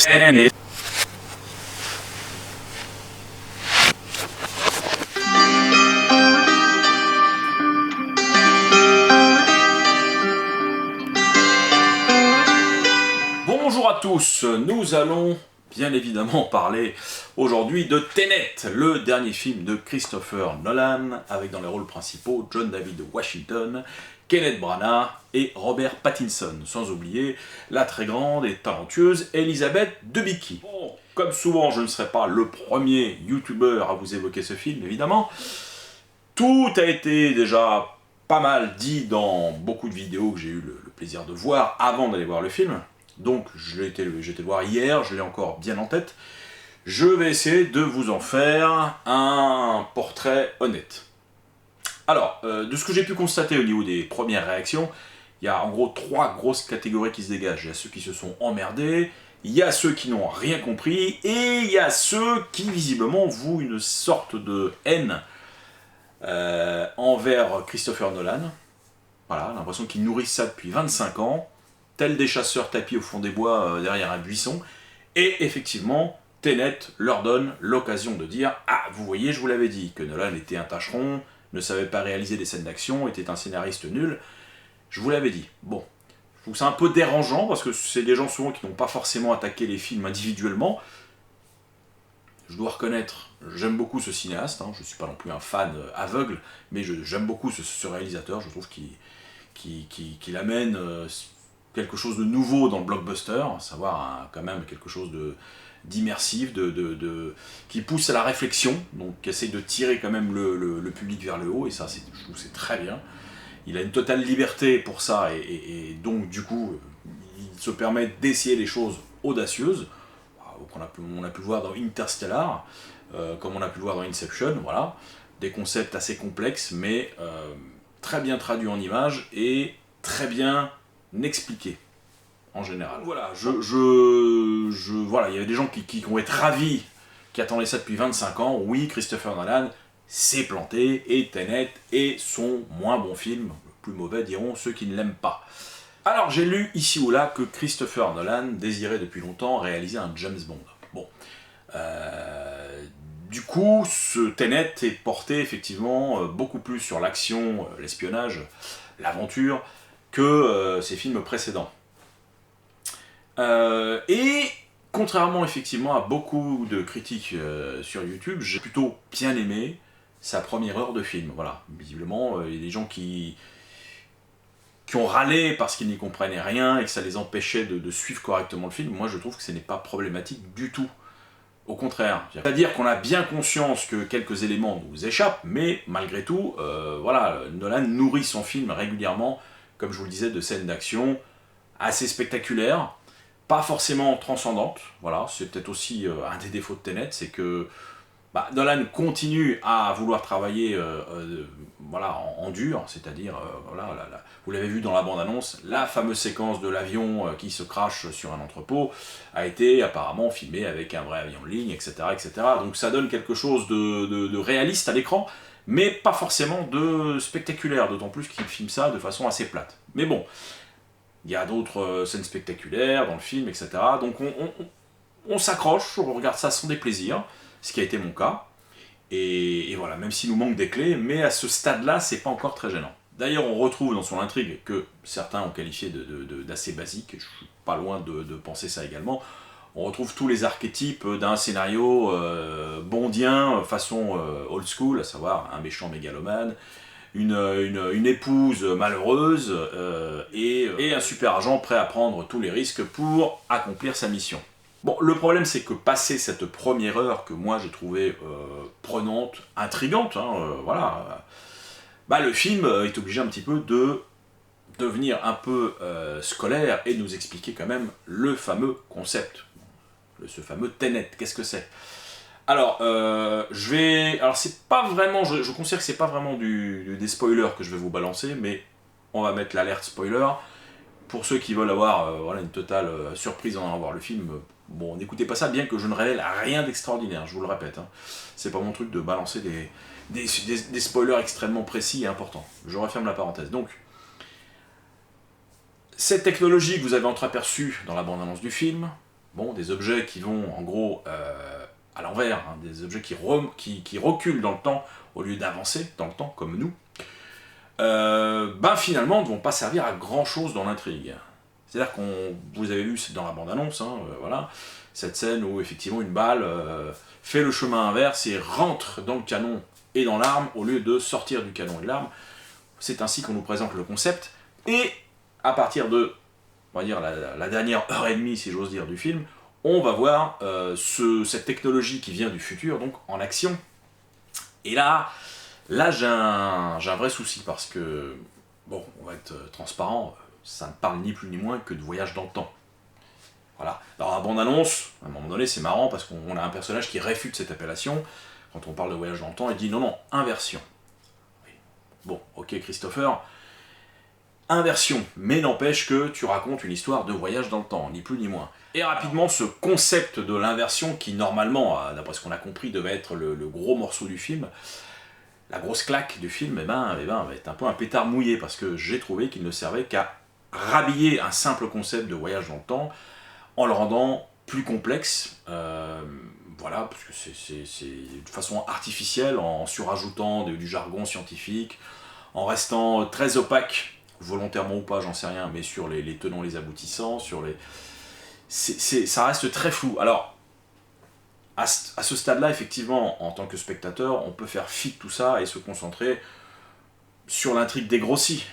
Tenet. Bonjour à tous, nous allons bien évidemment parler aujourd'hui de Tenet, le dernier film de Christopher Nolan, avec dans les rôles principaux John David Washington, Kenneth Branagh et Robert Pattinson, sans oublier la très grande et talentueuse Elizabeth Debicki. Bon, comme souvent, je ne serai pas le premier youtubeur à vous évoquer ce film, évidemment. Tout a été déjà pas mal dit dans beaucoup de vidéos que j'ai eu le plaisir de voir avant d'aller voir le film. Donc j'ai été le voir hier, je l'ai encore bien en tête. Je vais essayer de vous en faire un portrait honnête. Alors, de ce que j'ai pu constater au niveau des premières réactions, il y a en gros 3 grosses catégories qui se dégagent. Il y a ceux qui se sont emmerdés, il y a ceux qui n'ont rien compris, et il y a ceux qui visiblement vouent une sorte de haine envers Christopher Nolan. Voilà, l'impression qu'ils nourrissent ça depuis 25 ans. Tels des chasseurs tapis au fond des bois derrière un buisson. Et effectivement, Tenet leur donne l'occasion de dire « Ah, vous voyez, je vous l'avais dit, que Nolan était un tâcheron, ne savait pas réaliser des scènes d'action, était un scénariste nul. Je vous l'avais dit. » Bon, je trouve ça un peu dérangeant, parce que c'est des gens souvent qui n'ont pas forcément attaqué les films individuellement. Je dois reconnaître, j'aime beaucoup ce cinéaste, hein, je ne suis pas non plus un fan aveugle, mais j'aime beaucoup ce réalisateur, je trouve qu'il amène... quelque chose de nouveau dans le blockbuster, à savoir quand même quelque chose d'immersif, qui pousse à la réflexion, donc qui essaie de tirer quand même le public vers le haut, et ça, je trouve que c'est très bien. Il a une totale liberté pour ça, et donc du coup, il se permet d'essayer des choses audacieuses, on a pu le voir dans Interstellar, comme on a pu le voir dans Inception, voilà, des concepts assez complexes, mais très bien traduits en images, et très bien expliqué en général. Voilà, voilà, il y avait des gens qui vont être ravis, qui attendaient ça depuis 25 ans. Oui, Christopher Nolan s'est planté, et Tenet est son moins bon film, le plus mauvais diront ceux qui ne l'aiment pas. Alors j'ai lu ici ou là que Christopher Nolan désirait depuis longtemps réaliser un James Bond. Bon, du coup, ce Tenet est porté effectivement beaucoup plus sur l'action, l'espionnage, l'aventure, que ses films précédents. Et contrairement effectivement à beaucoup de critiques sur YouTube, j'ai plutôt bien aimé sa première heure de film. Voilà, visiblement, il y a des gens qui ont râlé parce qu'ils n'y comprenaient rien et que ça les empêchait de suivre correctement le film. Moi, je trouve que ce n'est pas problématique du tout. Au contraire. C'est-à-dire qu'on a bien conscience que quelques éléments nous échappent, mais malgré tout, voilà, Nolan nourrit son film régulièrement, comme je vous le disais, de scènes d'action assez spectaculaires, pas forcément transcendantes. Voilà, c'est peut-être aussi un des défauts de Tenet, c'est que Nolan continue à vouloir travailler voilà, en dur, c'est-à-dire, voilà, vous l'avez vu dans la bande-annonce, la fameuse séquence de l'avion qui se crache sur un entrepôt a été apparemment filmée avec un vrai avion de ligne, etc., etc. Donc ça donne quelque chose de réaliste à l'écran, mais pas forcément de spectaculaire, d'autant plus qu'il filme ça de façon assez plate. Mais bon, il y a d'autres scènes spectaculaires dans le film, etc. Donc on s'accroche, on regarde ça sans déplaisir, ce qui a été mon cas. Et voilà, même s'il nous manque des clés, mais à ce stade-là, c'est pas encore très gênant. D'ailleurs, on retrouve dans son intrigue, que certains ont qualifié d'assez basique, et je suis pas loin de penser ça également, on retrouve tous les archétypes d'un scénario bondien, façon old school, à savoir un méchant mégalomane, une épouse malheureuse, et un super agent prêt à prendre tous les risques pour accomplir sa mission. Bon, le problème c'est que passer cette première heure que moi j'ai trouvée prenante, intrigante, hein, voilà, le film est obligé un petit peu de devenir un peu scolaire et de nous expliquer quand même le fameux concept, ce fameux Tenet, qu'est-ce que c'est? Alors, c'est pas vraiment, je considère que c'est pas vraiment des spoilers que je vais vous balancer, mais on va mettre l'alerte spoiler. Pour ceux qui veulent avoir voilà, une totale surprise en allant voir le film, bon, n'écoutez pas ça, bien que je ne révèle rien d'extraordinaire, je vous le répète. Hein. C'est pas mon truc de balancer des spoilers extrêmement précis et importants. Je referme la parenthèse. Donc, cette technologie que vous avez entreaperçue dans la bande-annonce du film, Bon, des objets qui vont en gros à l'envers, hein, des objets qui reculent dans le temps au lieu d'avancer dans le temps, comme nous, ben finalement ne vont pas servir à grand chose dans l'intrigue. C'est-à-dire vous avez vu dans la bande-annonce, hein, voilà, cette scène où effectivement une balle fait le chemin inverse et rentre dans le canon et dans l'arme au lieu de sortir du canon et de l'arme. C'est ainsi qu'on nous présente le concept, et à partir de, on va dire, la dernière heure et demie, si j'ose dire, du film, on va voir cette technologie qui vient du futur, donc en action. Et là j'ai un vrai souci, parce que, bon, on va être transparent, ça ne parle ni plus ni moins que de voyage dans le temps. Voilà. Dans la bande-annonce, à un moment donné, c'est marrant, parce qu'on a un personnage qui réfute cette appellation. Quand on parle de voyage dans le temps, il dit non, non, inversion. Oui. Bon, ok Christopher, inversion, mais n'empêche que tu racontes une histoire de voyage dans le temps, ni plus ni moins. Et rapidement, ce concept de l'inversion, qui normalement, d'après ce qu'on a compris, devait être le gros morceau du film, la grosse claque du film, va être un peu un pétard mouillé, parce que j'ai trouvé qu'il ne servait qu'à rhabiller un simple concept de voyage dans le temps, en le rendant plus complexe, voilà, parce que c'est de façon artificielle, en surajoutant du jargon scientifique, en restant très opaque, volontairement ou pas, j'en sais rien, mais sur les tenants, les aboutissants, sur les... ça reste très flou. Alors, à ce stade-là, effectivement, en tant que spectateur, on peut faire fi de tout ça et se concentrer sur l'intrigue dégrossie.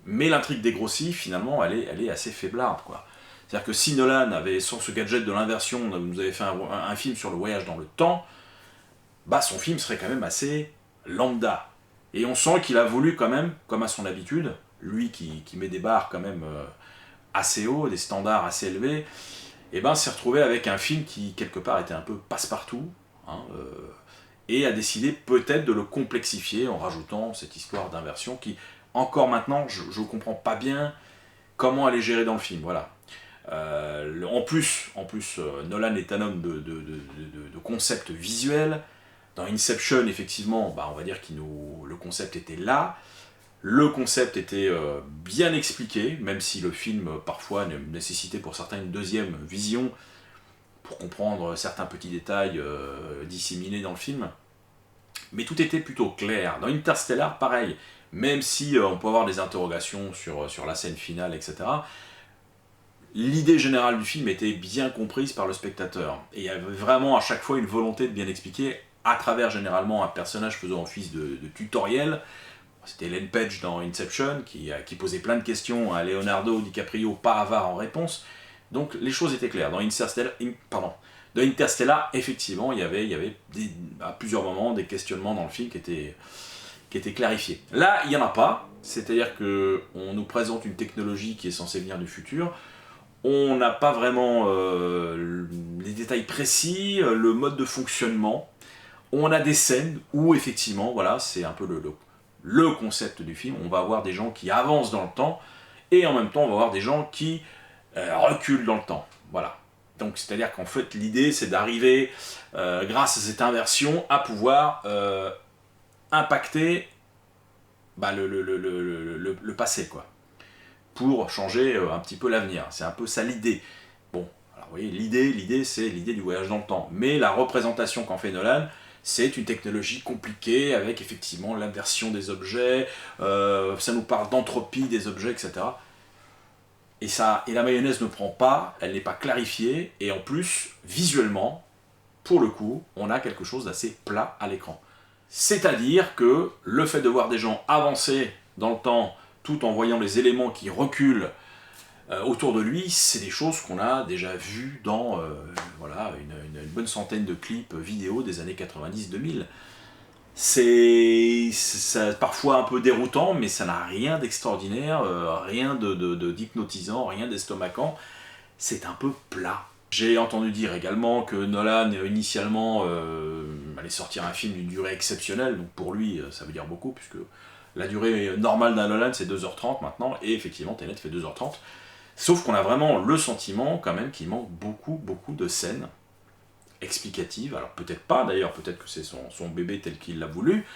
Mais l'intrigue dégrossie, finalement, elle est assez faiblarde, quoi. C'est-à-dire que si Nolan avait, sans ce gadget de l'inversion, nous avait fait un film sur le voyage dans le temps, bah son film serait quand même assez lambda. Et on sent qu'il a voulu quand même, comme à son habitude, lui qui met des barres quand même assez hauts, des standards assez élevés, et ben s'est retrouvé avec un film qui quelque part était un peu passe-partout, hein, et a décidé peut-être de le complexifier en rajoutant cette histoire d'inversion qui, encore maintenant, je ne comprends pas bien comment elle est gérée dans le film, voilà. En plus, Nolan est un homme de concept visuel. Dans Inception, effectivement, bah, on va dire que le concept était là. Le concept était bien expliqué, même si le film, parfois, nécessitait pour certains une deuxième vision pour comprendre certains petits détails disséminés dans le film. Mais tout était plutôt clair. Dans Interstellar, pareil, même si on peut avoir des interrogations sur la scène finale, etc., l'idée générale du film était bien comprise par le spectateur. Et il y avait vraiment à chaque fois une volonté de bien expliquer, à travers généralement un personnage faisant office de tutoriel. C'était Ellen Page dans Inception, qui posait plein de questions à Leonardo DiCaprio, pas avare en réponse. Donc les choses étaient claires. Dans Interstellar, effectivement, il y avait à plusieurs moments des questionnements dans le film qui étaient clarifiés. Là, il n'y en a pas. C'est-à-dire qu'on nous présente une technologie qui est censée venir du futur. On n'a pas vraiment les détails précis, le mode de fonctionnement. On a des scènes où, effectivement, voilà, c'est un peu le concept du film. On va avoir des gens qui avancent dans le temps, et en même temps, on va avoir des gens qui reculent dans le temps. Voilà. Donc, c'est-à-dire qu'en fait, l'idée, c'est d'arriver, grâce à cette inversion, à pouvoir impacter le passé, quoi, pour changer un petit peu l'avenir. C'est un peu ça l'idée. Bon, alors vous voyez, l'idée, c'est l'idée du voyage dans le temps. Mais la représentation qu'en fait Nolan, c'est une technologie compliquée, avec effectivement l'inversion des objets, ça nous parle d'entropie des objets, etc. Et la mayonnaise ne prend pas, elle n'est pas clarifiée, et en plus, visuellement, pour le coup, on a quelque chose d'assez plat à l'écran. C'est-à-dire que le fait de voir des gens avancer dans le temps, tout en voyant les éléments qui reculent autour de lui, c'est des choses qu'on a déjà vues dans voilà, une bonne centaine de clips vidéo des années 90-2000. C'est parfois un peu déroutant, mais ça n'a rien d'extraordinaire, rien d'hypnotisant, rien d'estomacant. C'est un peu plat. J'ai entendu dire également que Nolan, initialement, allait sortir un film d'une durée exceptionnelle, donc pour lui, ça veut dire beaucoup, puisque la durée normale d'un Nolan, c'est 2h30 maintenant, et effectivement, Tenet fait 2h30. Sauf qu'on a vraiment le sentiment, quand même, qu'il manque beaucoup de scènes explicatives. Alors peut-être pas, d'ailleurs, peut-être que c'est son bébé tel qu'il l'a voulu,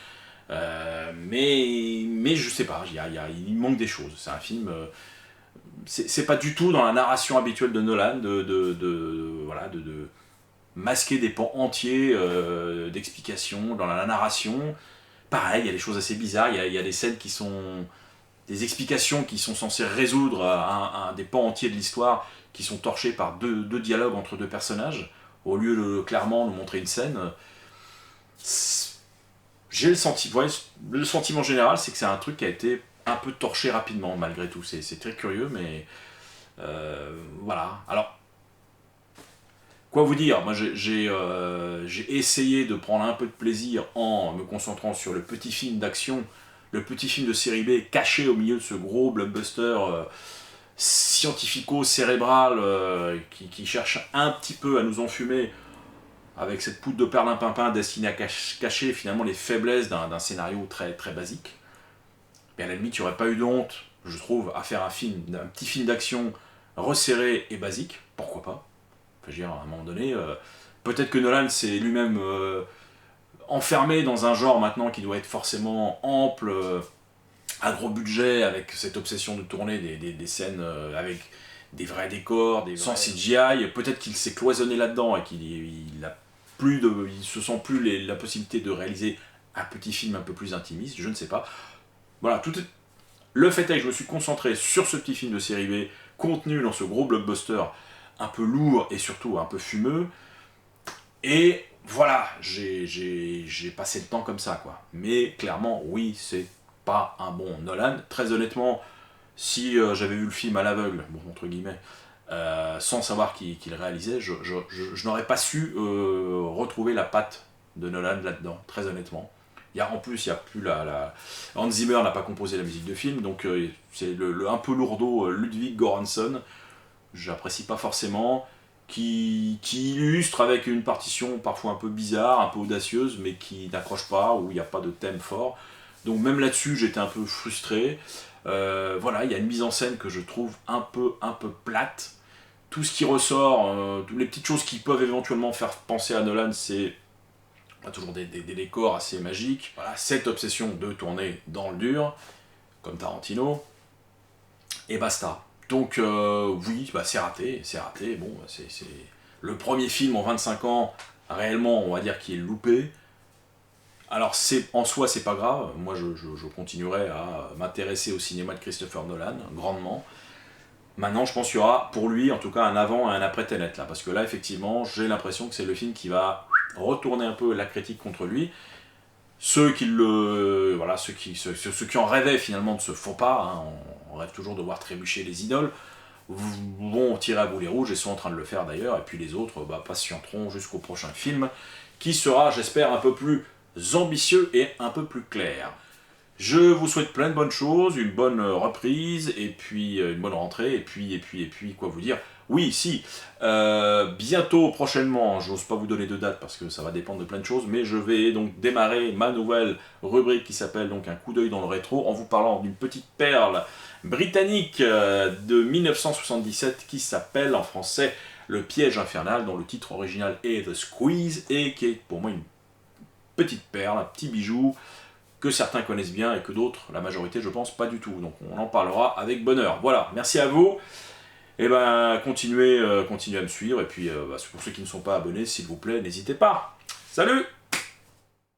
mais je sais pas, il manque des choses. C'est un film c'est pas du tout dans la narration habituelle de Nolan voilà, de masquer des pans entiers d'explications dans la narration. Pareil, il y a des choses assez bizarres, il y a des scènes qui sont... des explications qui sont censées résoudre des pans entiers de l'histoire qui sont torchés par deux dialogues entre deux personnages, au lieu de clairement nous montrer une scène. J'ai le sentiment général, c'est que c'est un truc qui a été un peu torché rapidement, malgré tout. C'est très curieux, mais... voilà. Alors, quoi vous dire, moi j'ai essayé de prendre un peu de plaisir en me concentrant sur le petit film d'action, le petit film de série B caché au milieu de ce gros blockbuster scientifico-cérébral qui cherche un petit peu à nous enfumer avec cette poudre de perlimpinpin destinée à cacher finalement les faiblesses d'un scénario très, très basique. Mais à la limite, il n'y aurait pas eu de honte, je trouve, à faire un petit film d'action resserré et basique, pourquoi pas. Enfin, je veux dire, à un moment donné, peut-être que Nolan s'est lui-même enfermé dans un genre maintenant qui doit être forcément ample, à gros budget, avec cette obsession de tourner des scènes avec des vrais décors, sans CGI. Peut-être qu'il s'est cloisonné là-dedans et il se sent plus la possibilité de réaliser un petit film un peu plus intimiste, je ne sais pas. Voilà, le fait est que je me suis concentré sur ce petit film de série B, contenu dans ce gros blockbuster un peu lourd et surtout un peu fumeux. Et voilà, j'ai passé le temps comme ça, quoi. Mais clairement, oui, c'est pas un bon Nolan. Très honnêtement, si j'avais vu le film à l'aveugle, bon, entre guillemets, sans savoir qui le réalisait, je n'aurais pas su retrouver la patte de Nolan là-dedans, très honnêtement. En plus, il n'y a plus Hans Zimmer n'a pas composé la musique de film, donc c'est un peu lourdeau Ludwig Göransson, j'apprécie pas forcément, qui illustre avec une partition parfois un peu bizarre, un peu audacieuse, mais qui n'accroche pas, où il n'y a pas de thème fort. Donc même là-dessus, j'étais un peu frustré. Voilà, il y a une mise en scène que je trouve un peu plate. Tout ce qui ressort, toutes les petites choses qui peuvent éventuellement faire penser à Nolan, c'est toujours des décors assez magiques. Voilà, cette obsession de tourner dans le dur, comme Tarantino, et basta. Donc oui, bah, c'est raté. Bon, c'est le premier film en 25 ans, réellement, on va dire, qui est loupé. Alors en soi, c'est pas grave. Moi, je continuerai à m'intéresser au cinéma de Christopher Nolan, grandement. Maintenant, je pense qu'il y aura, pour lui, en tout cas, un avant et un après Tenet, là. Parce que là, effectivement, j'ai l'impression que c'est le film qui va retourner un peu la critique contre lui. Ceux qui en rêvaient finalement de ce faux pas, hein, on rêve toujours de voir trébucher les idoles, vont tirer à boulet rouge et sont en train de le faire d'ailleurs, et puis les autres patienteront jusqu'au prochain film, qui sera, j'espère, un peu plus ambitieux et un peu plus clair. Je vous souhaite plein de bonnes choses, une bonne reprise, et puis une bonne rentrée, et puis, quoi vous dire. Oui, si, bientôt, prochainement, j'ose pas vous donner de date parce que ça va dépendre de plein de choses, mais je vais donc démarrer ma nouvelle rubrique qui s'appelle donc Un coup d'œil dans le rétro, en vous parlant d'une petite perle britannique de 1977 qui s'appelle en français Le Piège Infernal, dont le titre original est The Squeeze, et qui est pour moi une petite perle, un petit bijou, que certains connaissent bien et que d'autres, la majorité je pense, pas du tout. Donc on en parlera avec bonheur. Voilà, merci à vous. Et ben continuez à me suivre. Et puis pour ceux qui ne sont pas abonnés, s'il vous plaît, n'hésitez pas. Salut!